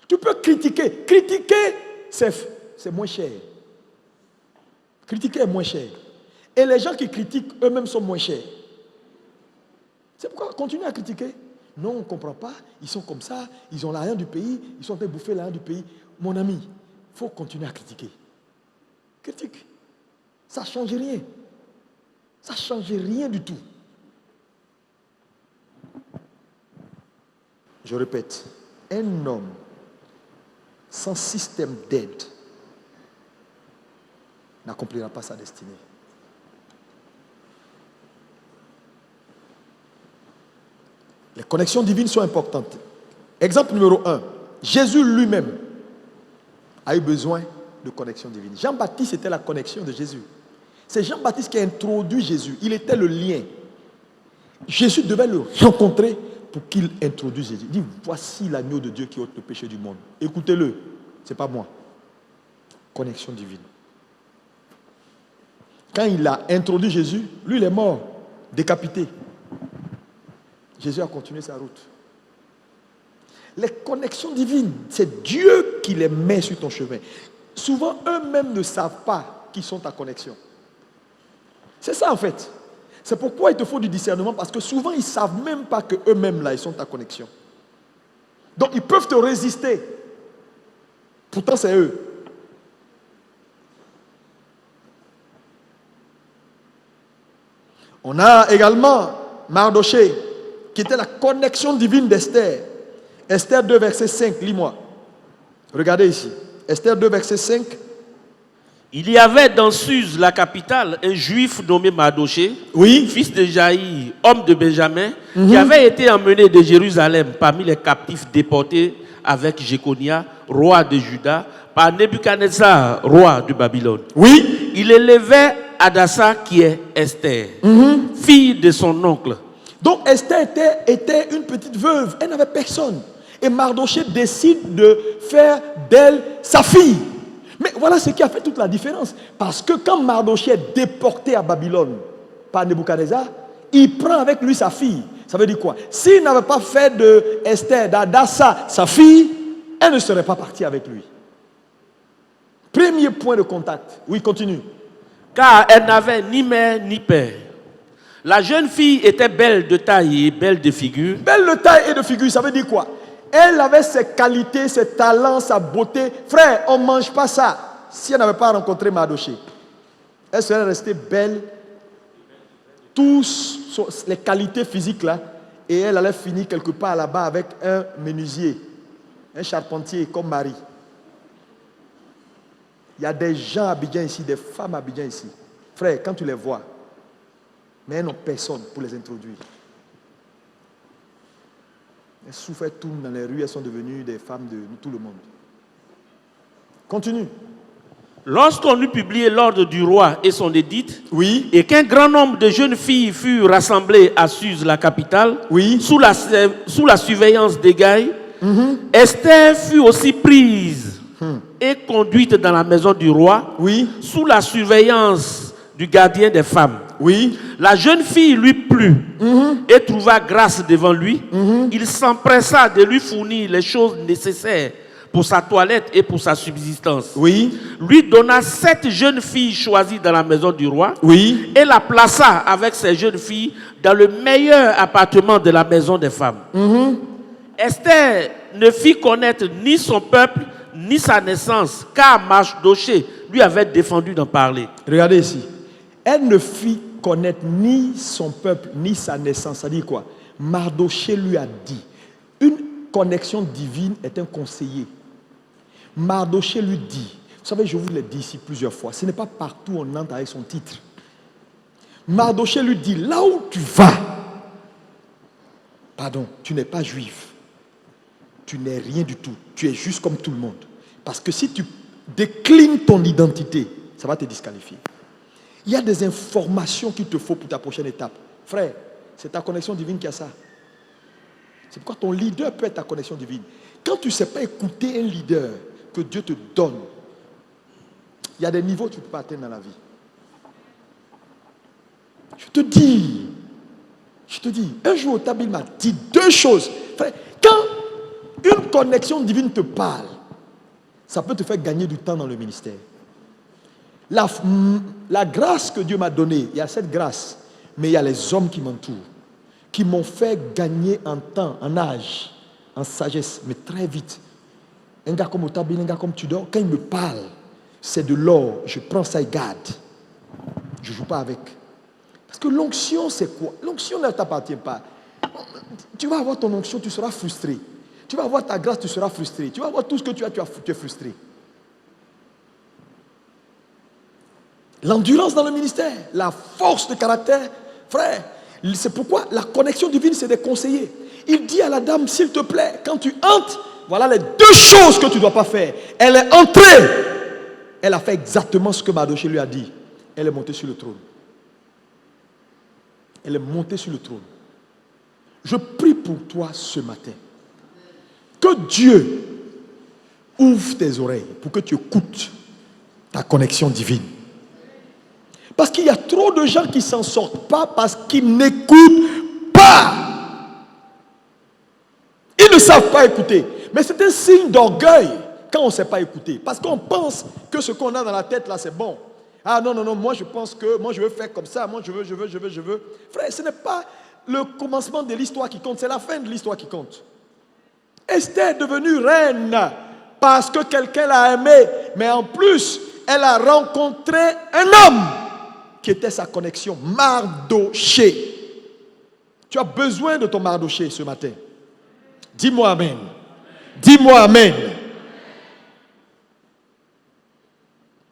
Tu peux critiquer. Critiquer, c'est moins cher. Critiquer est moins cher. Et les gens qui critiquent eux-mêmes sont moins chers. C'est pourquoi continue à critiquer. Non, on ne comprend pas. Ils sont comme ça. Ils ont l'argent du pays. Ils sont en train de bouffer l'argent du pays. Mon ami, il faut continuer à critiquer. Critique. Ça ne change rien. Ça ne change rien du tout. Je répète, un homme sans système d'aide n'accomplira pas sa destinée. Les connexions divines sont importantes. Exemple numéro 1. Jésus lui-même a eu besoin de connexion divine. Jean-Baptiste était la connexion de Jésus. C'est Jean-Baptiste qui a introduit Jésus. Il était le lien. Jésus devait le rencontrer pour qu'il introduise Jésus. Il dit, voici l'agneau de Dieu qui ôte le péché du monde. Écoutez-le, ce n'est pas moi. Connexion divine. Quand il a introduit Jésus, lui il est mort, décapité. Jésus a continué sa route. Les connexions divines, c'est Dieu qui les met sur ton chemin. Souvent, eux-mêmes ne savent pas qui sont ta connexion. C'est ça en fait. C'est pourquoi il te faut du discernement, parce que souvent, ils ne savent même pas qu'eux-mêmes, là, ils sont ta connexion. Donc, ils peuvent te résister. Pourtant, c'est eux. On a également Mardoché, qui était la connexion divine d'Esther. Esther 2, verset 5, lis-moi. Regardez ici. Esther 2, verset 5. Il y avait dans Suse, la capitale, un juif nommé Mardoché, oui, fils de Jaïr, homme de Benjamin, qui avait été emmené de Jérusalem parmi les captifs déportés avec Jéconia, roi de Juda, par Nebuchadnezzar, roi de Babylone. Oui. Il élevait Hadassa, qui est Esther, fille de son oncle. Donc Esther était une petite veuve, elle n'avait personne. Et Mardoché décide de faire d'elle sa fille. Mais voilà ce qui a fait toute la différence. Parce que quand Mardoché est déporté à Babylone par Nebuchadnezzar, il prend avec lui sa fille. Ça veut dire quoi? S'il n'avait pas fait de Esther, d'Hadassa, sa fille, elle ne serait pas partie avec lui. Premier point de contact. Oui, continue. Car elle n'avait ni mère ni père. La jeune fille était belle de taille et belle de figure. Belle de taille et de figure, ça veut dire quoi? Elle avait ses qualités, ses talents, sa beauté. Frère, on ne mange pas ça si elle n'avait pas rencontré Mardoché. Elle serait restée belle les qualités physiques là, et elle allait finir quelque part là-bas avec un menuisier, un charpentier comme Marie. Il y a des gens à Abidjan ici, des femmes à Abidjan ici. Frère, quand tu les vois, mais elles n'ont personne pour les introduire. Elles souffrent, elles tournent dans les rues, elles sont devenues des femmes de tout le monde. Continue. Lorsqu'on eut publié l'ordre du roi et son édit, Oui. et qu'un grand nombre de jeunes filles furent rassemblées à Suse, la capitale, Oui. sous la surveillance d'Hégaï, Esther fut aussi prise et conduite dans la maison du roi, Oui. sous la surveillance du gardien des femmes. Oui. La jeune fille lui plut et trouva grâce devant lui. Il s'empressa de lui fournir les choses nécessaires pour sa toilette et pour sa subsistance. Oui. Lui donna 7 jeunes filles choisies dans la maison du roi Oui. et la plaça avec ces jeunes filles dans le meilleur appartement de la maison des femmes. Esther ne fit connaître ni son peuple ni sa naissance, car Mardochée lui avait défendu d'en parler. Regardez ici. Elle ne fit connaître ni son peuple ni sa naissance. Ça dit quoi? Mardochée lui a dit. Une connexion divine est un conseiller. Mardochée lui dit. Vous savez, je vous l'ai dit ici plusieurs fois. Ce n'est pas partout on entre avec son titre. Mardochée lui dit, là où tu vas, pardon, tu n'es pas juif. Tu n'es rien du tout. Tu es juste comme tout le monde. Parce que si tu déclines ton identité, ça va te disqualifier. Il y a des informations qu'il te faut pour ta prochaine étape. Frère, c'est ta connexion divine qui a ça. C'est pourquoi ton leader peut être ta connexion divine. Quand tu ne sais pas écouter un leader que Dieu te donne, il y a des niveaux que tu ne peux pas atteindre dans la vie. Je te dis, un jour au table, il m'a dit 2 choses. Frère, quand une connexion divine te parle, ça peut te faire gagner du temps dans le ministère. La grâce que Dieu m'a donnée, il y a cette grâce, mais il y a les hommes qui m'entourent, qui m'ont fait gagner en temps, en âge, en sagesse, mais très vite. Un gars comme Otabil, un gars comme Tudor, quand il me parle, c'est de l'or, je prends ça et garde. Je ne joue pas avec. Parce que l'onction, c'est quoi? L'onction ne t'appartient pas. Tu vas avoir ton onction, tu seras frustré. Tu vas avoir ta grâce, tu seras frustré. Tu vas avoir tout ce que tu as, tu es frustré. L'endurance dans le ministère, la force de caractère, frère, c'est pourquoi la connexion divine, c'est des conseillers. Il dit à la dame, s'il te plaît, quand tu entres, voilà les 2 choses que tu ne dois pas faire. Elle est entrée. Elle a fait exactement ce que Mardochée lui a dit. Elle est montée sur le trône. Elle est montée sur le trône. Je prie pour toi ce matin. Que Dieu ouvre tes oreilles pour que tu écoutes ta connexion divine. Parce qu'il y a trop de gens qui ne s'en sortent pas parce qu'ils n'écoutent pas. Ils ne savent pas écouter. Mais c'est un signe d'orgueil quand on ne sait pas écouter. Parce qu'on pense que ce qu'on a dans la tête là, c'est bon. Ah non, moi je pense que, moi je veux faire comme ça, moi je veux. Frère, ce n'est pas le commencement de l'histoire qui compte, c'est la fin de l'histoire qui compte. Esther est devenue reine parce que quelqu'un l'a aimée, mais en plus, elle a rencontré un homme qui était sa connexion, Mardochée. Tu as besoin de ton Mardochée ce matin. Dis-moi amen. Dis-moi amen.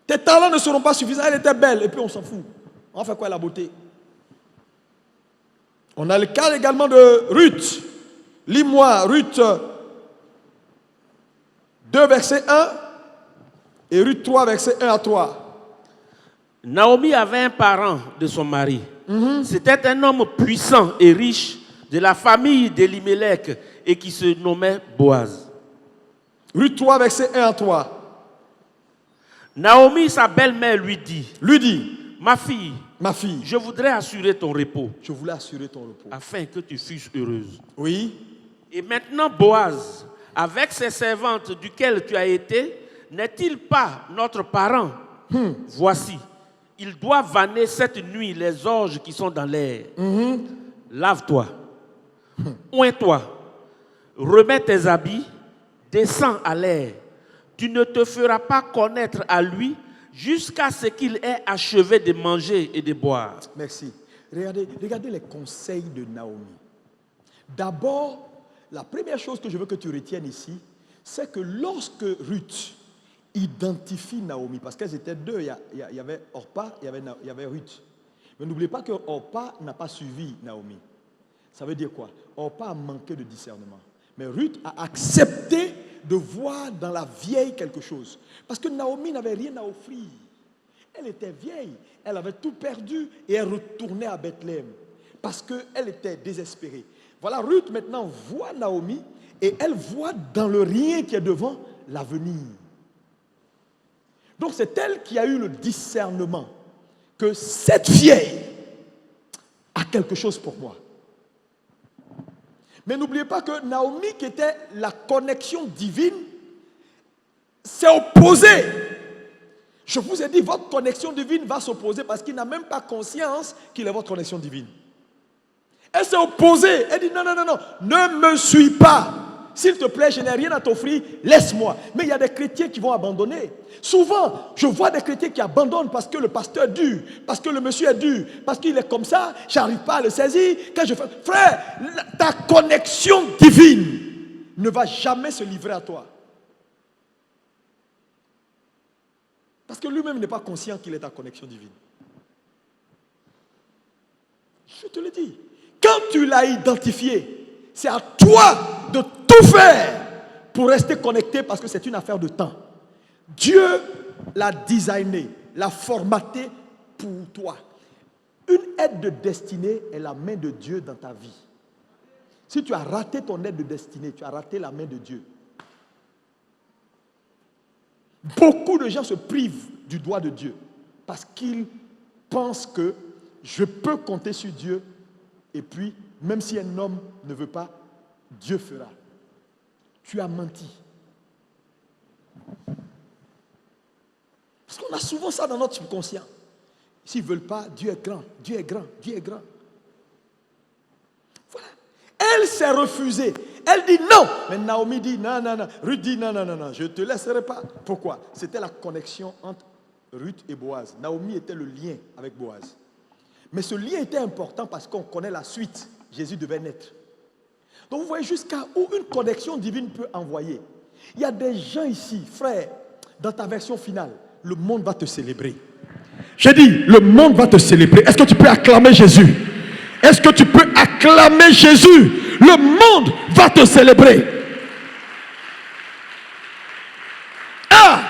Tes talents ne seront pas suffisants. Elle était belle et puis on s'en fout. On fait quoi la beauté? On a le cas également de Ruth. Lis-moi Ruth 2 verset 1 et Ruth 3 verset 1 à 3. Naomi avait un parent de son mari. C'était un homme puissant et riche de la famille d'Elimelech et qui se nommait Boaz. Ruth 3 verset 1 à 3. Naomi, sa belle-mère, lui dit, ma fille, je voudrais assurer ton repos. Je voulais assurer ton repos. Afin que tu fusses heureuse. Oui. Et maintenant, Boaz, avec ses servantes duquel tu as été, n'est-il pas notre parent? Voici, il doit vanner cette nuit les orges qui sont dans l'air. Lave-toi, oins-toi, remets tes habits, descends à l'air. Tu ne te feras pas connaître à lui jusqu'à ce qu'il ait achevé de manger et de boire. Merci. Regardez les conseils de Naomi. D'abord, la première chose que je veux que tu retiennes ici, c'est que lorsque Ruth identifie Naomi, parce qu'elles étaient deux, il y avait Orpa, il y avait Ruth. Mais n'oubliez pas que Orpa n'a pas suivi Naomi. Ça veut dire quoi? Orpa a manqué de discernement. Mais Ruth a accepté de voir dans la vieille quelque chose. Parce que Naomi n'avait rien à offrir. Elle était vieille, elle avait tout perdu et elle retournait à Bethléem. Parce qu'elle était désespérée. Voilà, Ruth maintenant voit Naomi et elle voit dans le rien qui est devant l'avenir. Donc c'est elle qui a eu le discernement que cette vieille a quelque chose pour moi. Mais n'oubliez pas que Naomi, qui était la connexion divine, s'est opposée. Je vous ai dit, votre connexion divine va s'opposer parce qu'il n'a même pas conscience qu'il est votre connexion divine. Elle s'est opposée. Elle dit non, non, non, non, ne me suis pas. S'il te plaît, je n'ai rien à t'offrir, laisse-moi. Mais il y a des chrétiens qui vont abandonner. Souvent, je vois des chrétiens qui abandonnent parce que le pasteur est dur, parce que le monsieur est dur, parce qu'il est comme ça, j'arrive pas à le saisir. Quand je fais... Frère, ta connexion divine ne va jamais se livrer à toi. Parce que lui-même n'est pas conscient qu'il est ta connexion divine. Je te le dis. Quand tu l'as identifié, c'est à toi de tout faire pour rester connecté parce que c'est une affaire de temps. Dieu l'a designé, l'a formaté pour toi. Une aide de destinée est la main de Dieu dans ta vie. Si tu as raté ton aide de destinée, tu as raté la main de Dieu. Beaucoup de gens se privent du doigt de Dieu parce qu'ils pensent que je peux compter sur Dieu et puis, même si un homme ne veut pas, Dieu fera. Tu as menti. Parce qu'on a souvent ça dans notre subconscient. S'ils ne veulent pas, Dieu est grand, Dieu est grand, Dieu est grand. Voilà. Elle s'est refusée. Elle dit non. Mais Naomi dit non, non, non. Ruth dit non, non, non, non, je ne te laisserai pas. Pourquoi? C'était la connexion entre Ruth et Boaz. Naomi était le lien avec Boaz. Mais ce lien était important parce qu'on connaît la suite. Jésus devait naître. Donc vous voyez jusqu'à où une connexion divine peut envoyer. Il y a des gens ici, frère, dans ta version finale, le monde va te célébrer. J'ai dit, le monde va te célébrer. Est-ce que tu peux acclamer Jésus? Est-ce que tu peux acclamer Jésus? Le monde va te célébrer. Ah!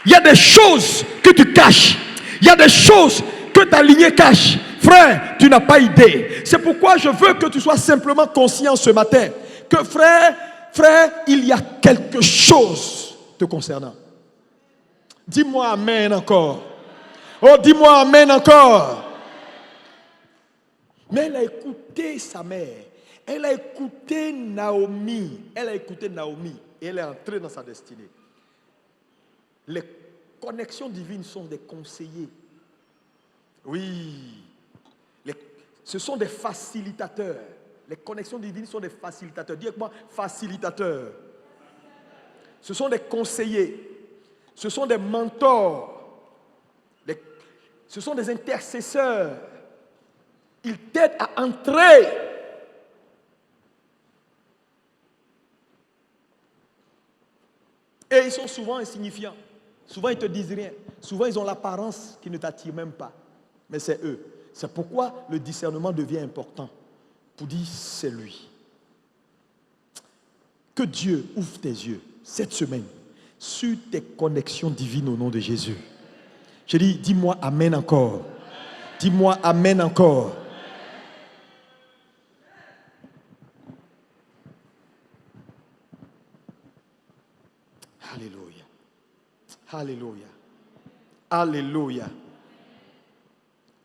Il y a des choses que tu caches. Il y a des choses que ta lignée cache. Frère, tu n'as pas idée. C'est pourquoi je veux que tu sois simplement conscient ce matin que frère, il y a quelque chose te concernant. Dis-moi amen encore. Oh, dis-moi amen encore. Mais elle a écouté sa mère. Elle a écouté Naomi. Elle a écouté Naomi. Et elle est entrée dans sa destinée. Les connexions divines sont des conseillers. Oui. Ce sont des facilitateurs. Les connexions divines sont des facilitateurs. Dis avec moi, facilitateurs. Ce sont des conseillers. Ce sont des mentors. Ce sont des intercesseurs. Ils t'aident à entrer. Et ils sont souvent insignifiants. Souvent, ils ne te disent rien. Souvent, ils ont l'apparence qui ne t'attire même pas. Mais c'est eux. C'est pourquoi le discernement devient important. Pour dire, c'est lui. Que Dieu ouvre tes yeux cette semaine sur tes connexions divines au nom de Jésus. Je dis, dis-moi amen encore. Dis-moi amen encore. Alléluia. Alléluia. Alléluia.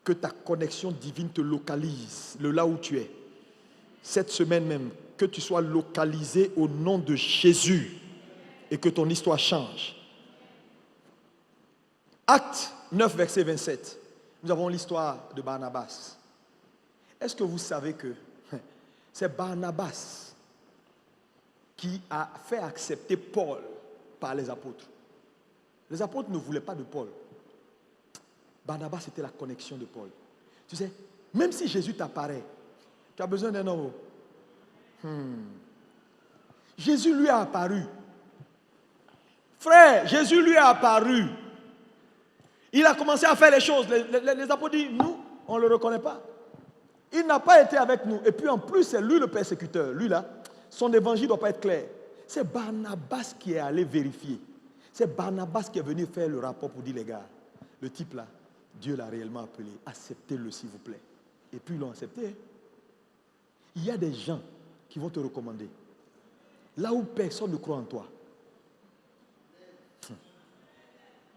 Que ta connexion divine te localise, là où tu es. Cette semaine même, que tu sois localisé au nom de Jésus et que ton histoire change. Acte 9, verset 27. Nous avons l'histoire de Barnabas. Est-ce que vous savez que c'est Barnabas qui a fait accepter Paul par les apôtres? Les apôtres ne voulaient pas de Paul. Barnabas était la connexion de Paul. Tu sais, Même si Jésus t'apparaît, tu as besoin d'un homme. Jésus lui a apparu. Frère, Jésus lui a apparu. Il a commencé à faire les choses. Les apôtres disent, nous, on ne le reconnaît pas. Il n'a pas été avec nous. Et puis en plus, c'est lui le persécuteur. Lui là, son évangile ne doit pas être clair. C'est Barnabas qui est allé vérifier. C'est Barnabas qui est venu faire le rapport pour dire, les gars, le type là, Dieu l'a réellement appelé. Acceptez-le s'il vous plaît. Et puis ils l'ont accepté. Il y a des gens qui vont te recommander. Là où personne ne croit en toi.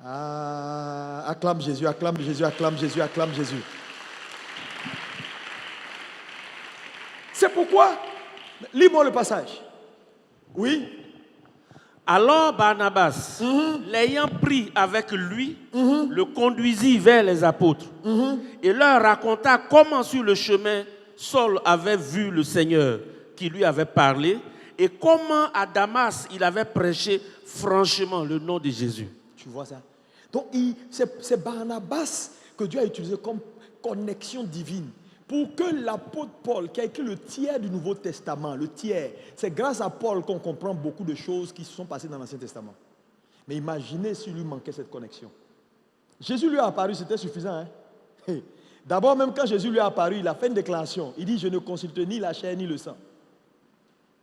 Ah, acclame Jésus, acclame Jésus, acclame Jésus, acclame Jésus. C'est pourquoi, lis-moi le passage. Oui. Alors Barnabas, l'ayant pris avec lui, le conduisit vers les apôtres et leur raconta comment sur le chemin Saul avait vu le Seigneur qui lui avait parlé et comment à Damas il avait prêché franchement le nom de Jésus. Tu vois ça? Donc c'est Barnabas que Dieu a utilisé comme connexion divine pour que l'apôtre Paul, qui a écrit le tiers du Nouveau Testament, le tiers, c'est grâce à Paul qu'on comprend beaucoup de choses qui se sont passées dans l'Ancien Testament. Mais imaginez s'il lui manquait cette connexion. Jésus lui a apparu, c'était suffisant. Hein? D'abord, même quand Jésus lui a apparu, il a fait une déclaration. Il dit, je ne consulte ni la chair ni le sang.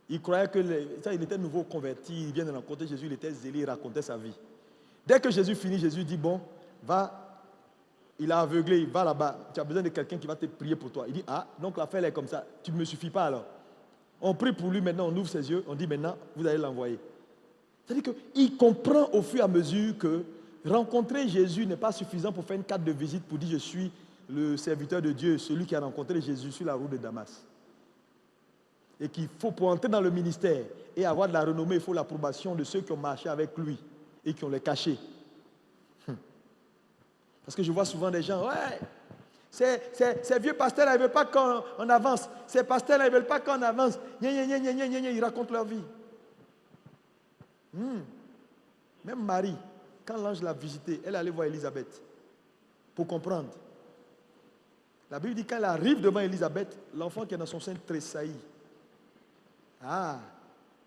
Il croyait il était nouveau converti, il vient de rencontrer Jésus, il était zélé, il racontait sa vie. Dès que Jésus finit, Jésus dit, bon, va. Il a aveuglé, il va là-bas. Tu as besoin de quelqu'un qui va te prier pour toi. Il dit, ah, donc l'affaire est comme ça. Tu ne me suffis pas alors. On prie pour lui maintenant, on ouvre ses yeux, on dit maintenant, vous allez l'envoyer. C'est-à-dire qu'il comprend au fur et à mesure que rencontrer Jésus n'est pas suffisant pour faire une carte de visite pour dire je suis le serviteur de Dieu, celui qui a rencontré Jésus sur la route de Damas. Et qu'il faut, pour entrer dans le ministère et avoir de la renommée, il faut l'approbation de ceux qui ont marché avec lui et qui ont les cachés. Parce que je vois souvent des gens, ouais, ces vieux pasteurs-là, ils ne veulent pas qu'on avance. Ces pasteurs-là, ils ne veulent pas qu'on avance. Ils racontent leur vie. Même Marie, quand l'ange l'a visitée, elle allait voir Élisabeth pour comprendre. La Bible dit quand elle arrive devant Élisabeth, l'enfant qui est dans son sein tressaillit. Ah,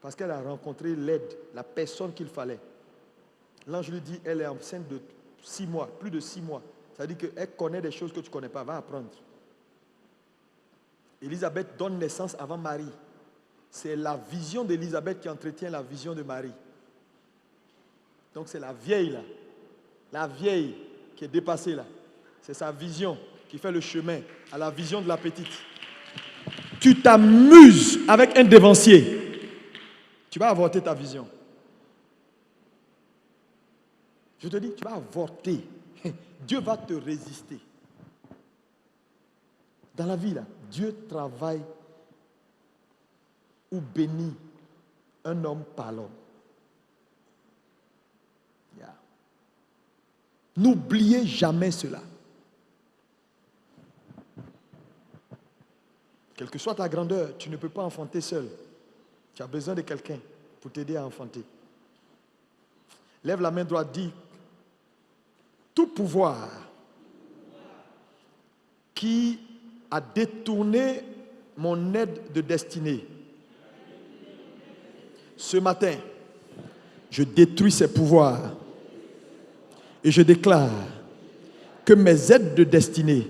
parce qu'elle a rencontré l'aide, la personne qu'il fallait. L'ange lui dit, elle est enceinte de 6 mois, plus de 6 mois. Ça veut dire qu'elle connaît des choses que tu ne connais pas, va apprendre. Élisabeth donne naissance avant Marie. C'est la vision d'Élisabeth qui entretient la vision de Marie. Donc c'est la vieille là, la vieille qui est dépassée là. C'est sa vision qui fait le chemin à la vision de la petite. Tu t'amuses avec un dévancier, tu vas avorter ta vision. Je te dis, tu vas avorter. Dieu va te résister. Dans la vie, là, Dieu travaille ou bénit un homme par l'homme. Yeah. N'oubliez jamais cela. Quelle que soit ta grandeur, tu ne peux pas enfanter seul. Tu as besoin de quelqu'un pour t'aider à enfanter. Lève la main droite, dis, tout pouvoir qui a détourné mon aide de destinée, ce matin, je détruis ces pouvoirs et je déclare que mes aides de destinée,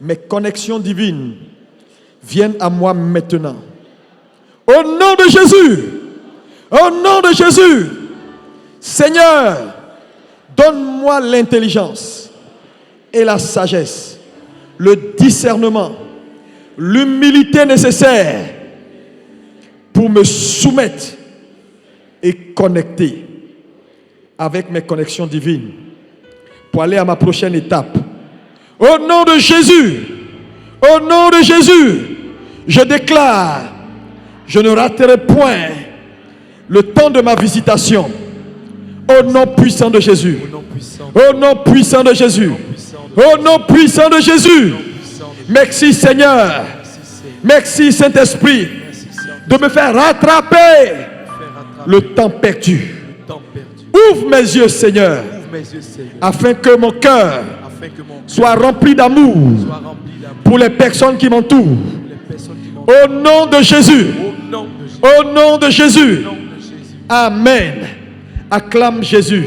mes connexions divines viennent à moi maintenant. Au nom de Jésus, au nom de Jésus, Seigneur, donne-moi l'intelligence et la sagesse, le discernement, l'humilité nécessaire pour me soumettre et connecter avec mes connexions divines pour aller à ma prochaine étape. Au nom de Jésus, au nom de Jésus, je déclare, je ne raterai point le temps de ma visitation. Au nom puissant de Jésus. Au nom puissant de Jésus. Au nom puissant de Jésus. Merci Seigneur. Merci Saint-Esprit de me faire rattraper le temps perdu. Ouvre mes yeux Seigneur, afin que mon cœur afin que mon cœur soit rempli d'amour pour les personnes qui m'entourent. Au nom de Jésus. Au nom de Jésus. Amen. Acclame Jésus.